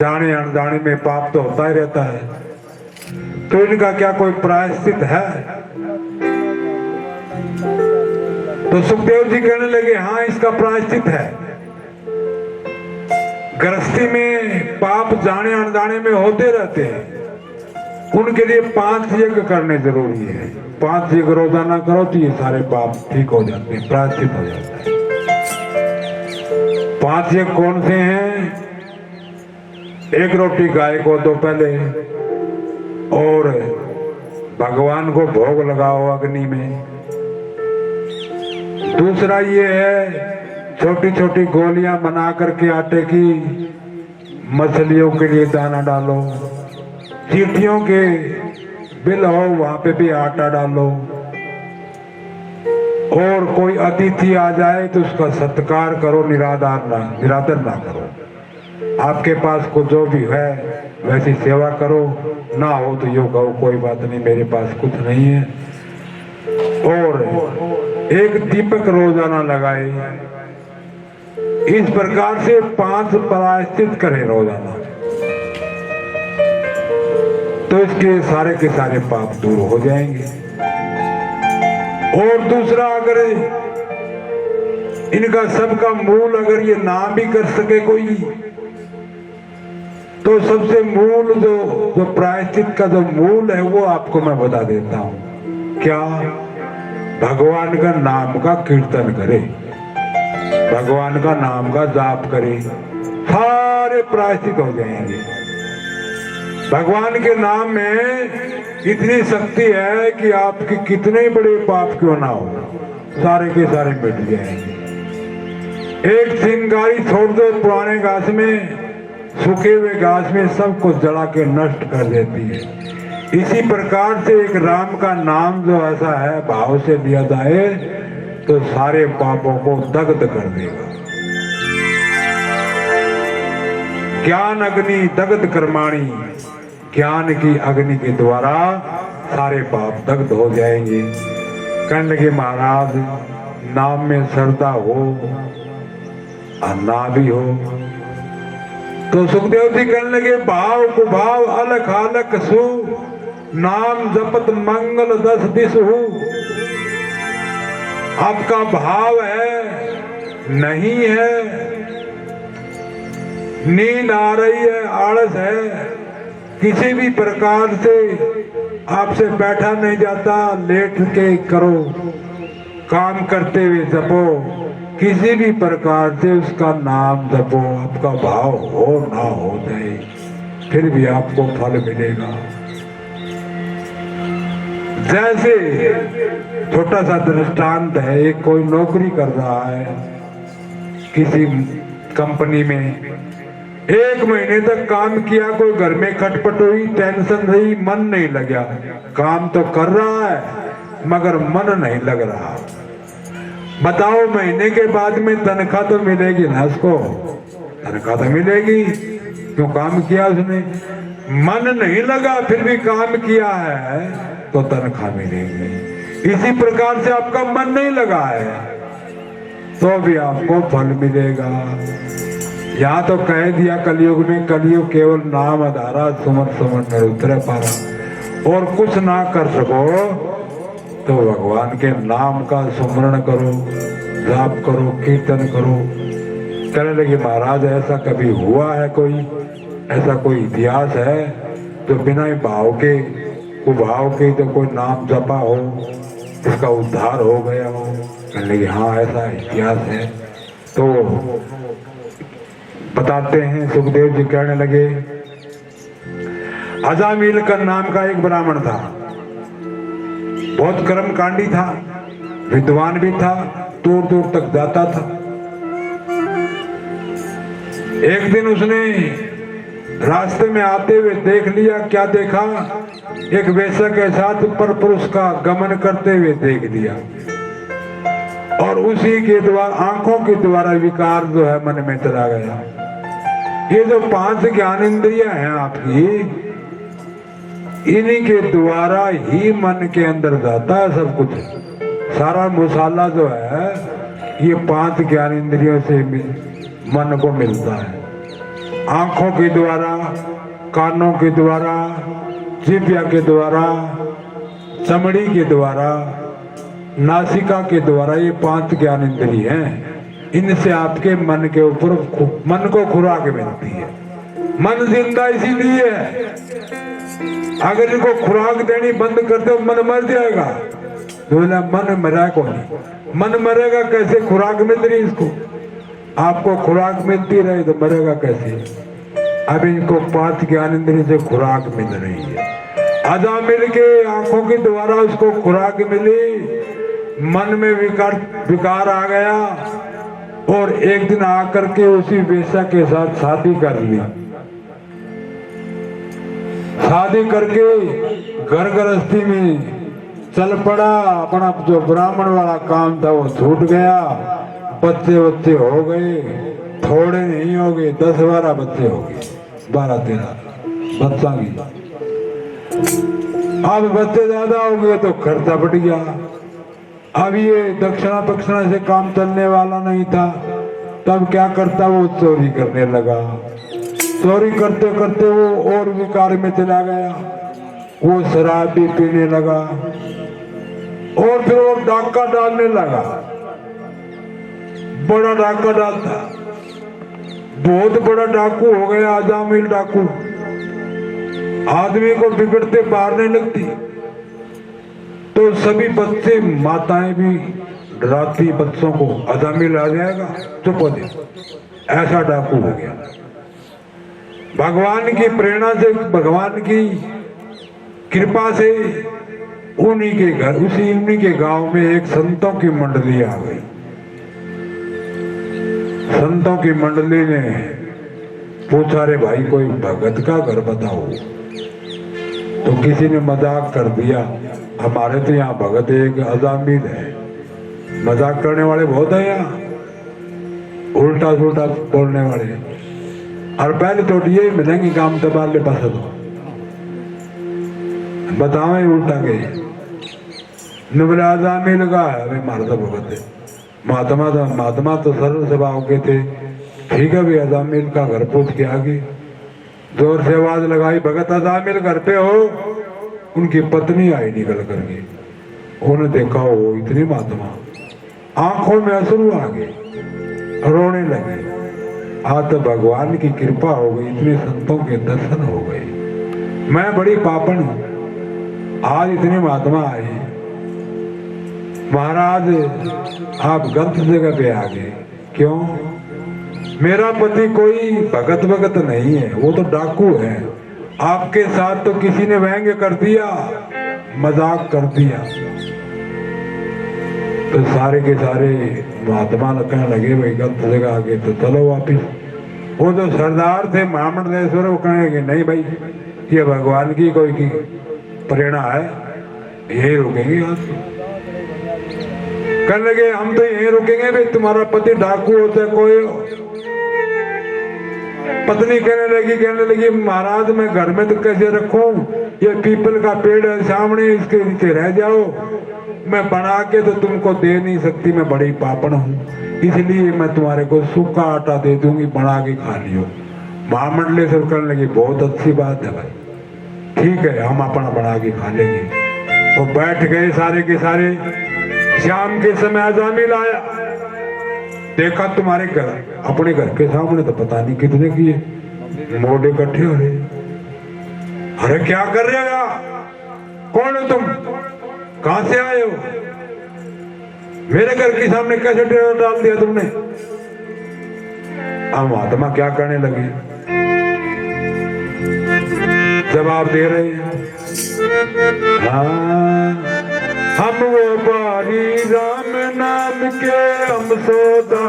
जाने अनजाने में पाप तो होता ही रहता है, तो इनका क्या कोई प्रायश्चित है? तो सुखदेव जी कहने लगे हाँ, इसका प्रायश्चित है। गृहस्थी में पाप जाने अनजाने में होते रहते हैं, उनके लिए 5 यज्ञ करने जरूरी है। 5 यज्ञ रोजाना करो तो ये सारे पाप ठीक हो जाते हैं, प्रायश्चित हो जाता है। 5 यज्ञ कौन से हैं? 1 रोटी गाय को दो पहले, और भगवान को भोग लगाओ अग्नि में। दूसरा ये है, छोटी छोटी गोलियां बना करके आटे की मछलियों के लिए दाना डालो। चींटियों के बिल हो वहां पे भी आटा डालो। और कोई अतिथि आ जाए तो उसका सत्कार करो, निरादर ना करो। आपके पास को जो भी है वैसी सेवा करो, ना हो तो यो कहो कोई बात नहीं, मेरे पास कुछ नहीं है। और 1 दीपक रोजाना लगाए। इस प्रकार से 5 प्रायश्चित करें रोजाना, तो इसके सारे के सारे पाप दूर हो जाएंगे। और दूसरा, अगर इनका सबका मूल अगर ये ना भी कर सके कोई, तो सबसे मूल जो प्रायश्चित का जो मूल है वो आपको मैं बता देता हूं। क्या? भगवान का नाम का कीर्तन करे, भगवान का नाम का जाप करे, सारे प्रायश्चित हो जाएंगे। भगवान के नाम में इतनी शक्ति है कि आपके कितने बड़े पाप क्यों ना हो, सारे के सारे मिट जाएंगे। एक चिंगारी छोड़ दो पुराने घास में, सूखे हुए घास में सबको जला के नष्ट कर देती है। इसी प्रकार से एक राम का नाम जो ऐसा है, भाव से लिया जाए तो सारे पापों को दग्ध कर देगा। ज्ञान अग्नि दग्ध कर्माणी, ज्ञान की अग्नि के द्वारा सारे पाप दग्ध हो जाएंगे। कहने लगे महाराज, नाम में श्रद्धा हो और ना भी हो। तो सुखदेव जी कहने लगे भाव कुभाव अलख अलख सु, नाम जपत मंगल 10 दिशु। आपका भाव है, नहीं है, नींद आ रही है, आलस है, किसी भी प्रकार से आपसे बैठा नहीं जाता, लेट के करो, काम करते हुए जपो, किसी भी प्रकार से उसका नाम जपो। आपका भाव हो ना हो जाए, फिर भी आपको फल मिलेगा। जैसे छोटा सा दृष्टांत है, एक कोई नौकरी कर रहा है किसी कंपनी में, 1 महीने तक काम किया, कोई घर में खटपट हुई, टेंशन रही, मन नहीं लगा। काम तो कर रहा है मगर मन नहीं लग रहा। बताओ, महीने के बाद में तनख्वाह तो मिलेगी ना उसको? तनख्वाह तो मिलेगी, क्यों काम किया उसने। मन नहीं लगा फिर भी काम किया है तो तनख्वाह मिलेगी। इसी प्रकार से आपका मन नहीं लगा है तो भी आपको फल मिलेगा। यहाँ तो कह दिया कलयुग में, कलयुग केवल नाम आधारा, सुमन सुमन में उतरे पारा। और कुछ ना कर सको तो भगवान के नाम का सुमरण करो, जाप करो, कीर्तन करो। कहने लगे महाराज, ऐसा कभी हुआ है कोई, ऐसा कोई इतिहास है तो बिना भाव के, कुभाव के तो कोई नाम जपा हो, इसका उद्धार हो गया हो? कहने लगे हाँ, ऐसा इतिहास है। तो बताते हैं, सुखदेव जी कहने लगे, अजामिल का नाम का एक ब्राह्मण था, बहुत कर्मकांडी था, विद्वान भी था, दूर दूर तक जाता था। एक दिन उसने रास्ते में आते हुए देख लिया, क्या देखा? एक वेश्या के साथ पर पुरुष का गमन करते हुए देख लिया, और उसी के द्वारा, आंखों के द्वारा विकार जो है मन में चला गया। ये जो 5 ज्ञानेंद्रियां हैं आपकी, इन्हीं के द्वारा ही मन के अंदर जाता है सब कुछ। सारा मसाला जो है ये 5 ज्ञानेंद्रियों से मन को मिलता है। आंखों के द्वारा, कानों के द्वारा, जिह्वा के द्वारा, चमड़ी के द्वारा, नासिका के द्वारा, ये 5 ज्ञान इंद्रिय हैं। इनसे आपके मन के ऊपर मन को खुराक मिलती है। मन जिंदा इसीलिए है, अगर इनको खुराक देनी बंद कर दो मन मर जाएगा। तो मन मरा को नहीं, मन मरेगा कैसे? खुराक मिल रही इसको, आपको खुराक मिलती रहे तो मरेगा कैसे? अब इनको 5 ज्ञान इंद्रिय से खुराक मिल रही है। अजा मिल के आंखों के द्वारा उसको खुराक मिली, मन में विकार आ गया और एक दिन आकर के उसी वेश्या के साथ शादी कर ली। शादी करके घर गृहस्थी में चल पड़ा, अपना जो ब्राह्मण वाला काम था वो छूट गया। बच्चे हो गए, थोड़े नहीं हो गए, 10-12 बच्चे हो गए, 12-13 बच्चा की। अब बच्चे ज्यादा हो गए तो खर्चा बढ़ गया। अब ये दक्षिणा पक्षिणा से काम चलने वाला नहीं था, तब क्या करता, वो चोरी करने लगा। चोरी करते करते वो और विकार में चला गया, वो शराब भी पीने लगा और फिर वो डाका डालने लगा। बड़ा डाका डालता, बहुत बड़ा डाकू हो गया, अजामिल डाकू। आदमी को बिगड़ते मारने लगती, तो सभी बच्चे माताएं भी डराती बच्चों को, अजामिल आ जाएगा, चुप हो जाए। ऐसा डाकू हो गया। भगवान की प्रेरणा से, भगवान की कृपा से उन्हीं के घर, उन्हीं के गांव में एक संतों की मंडली आ गई। संतों की मंडली ने पूछा, रे भाई कोई भगत का घर बताओ। तो किसी ने मजाक कर दिया, हमारे तो यहाँ भगत एक अजामिल है। मजाक करने वाले बहुत है यहाँ, उल्टा सुल्टा बोलने वाले। और पहले तो ये मिलेंगे काम तबाले पास तो बतावे उल्टा के नबराजा में लगा है मारता भगत है। महात्मा तो सरल स्वभाव के थे, ठीक है भाई अजामिल का घर पूछ के आगे जोर से आवाज लगाई, भगत अजामिल घर पे हो? उनकी पत्नी आई निकल करके, उन्होंने देखा वो इतनी महात्मा, आंखों में अश्रु आ गए, रोने लगे। आज तो भगवान की कृपा हो गई, इतने संतों के दर्शन हो गए। मैं बड़ी पापन हूं, आज इतनी महात्मा आई। महाराज आप गलत जगह पे आ गए। क्यों? मेरा पति कोई भगत नहीं है, वो तो डाकू है। आपके साथ तो किसी ने व्यंग्य कर दिया, मजाक कर दिया। तो सारे के सारे महात्मा लगने लगे, भाई गलत जगह आ गए तो चलो वापिस। वो जो सरदार थे महामंडलेश्वर, वो कहेंगे नहीं भाई ये भगवान की कोई की प्रेरणा है, यही रुकेंगे आज। कहने लगे हम तो यहीं रुकेंगे भाई, तुम्हारा पति डाकू होता है कोई। पत्नी कहने लगी महाराज मैं घर में तो कैसे रखूं, ये पीपल का पेड़ है सामने, इसके नीचे रह जाओ। मैं बना के तो तुमको दे नहीं सकती, मैं बड़ी पापन हूँ, इसलिए मैं तुम्हारे को सूखा आटा दे दूंगी, बना के खा लियो। महामंडलेश्वर करने लगी बहुत अच्छी बात है भाई, ठीक है हम अपना बना के खा लेंगे। वो बैठ गए सारे के सारे। शाम के समय अजामिल आया, देखा तुम्हारे घर, अपने घर के सामने तो पता नहीं कितने किए मोड़ इकट्ठे हो रहे। अरे क्या कर रहे हो यार, कौन हो तुम, कहां से आए हो, मेरे घर के सामने कैसे टेबल डाल दिया तुमने? अब महात्मा क्या करने लगे, जवाब दे रहे हैं, हाँ हम वो बारी राम नाम के हम सोदा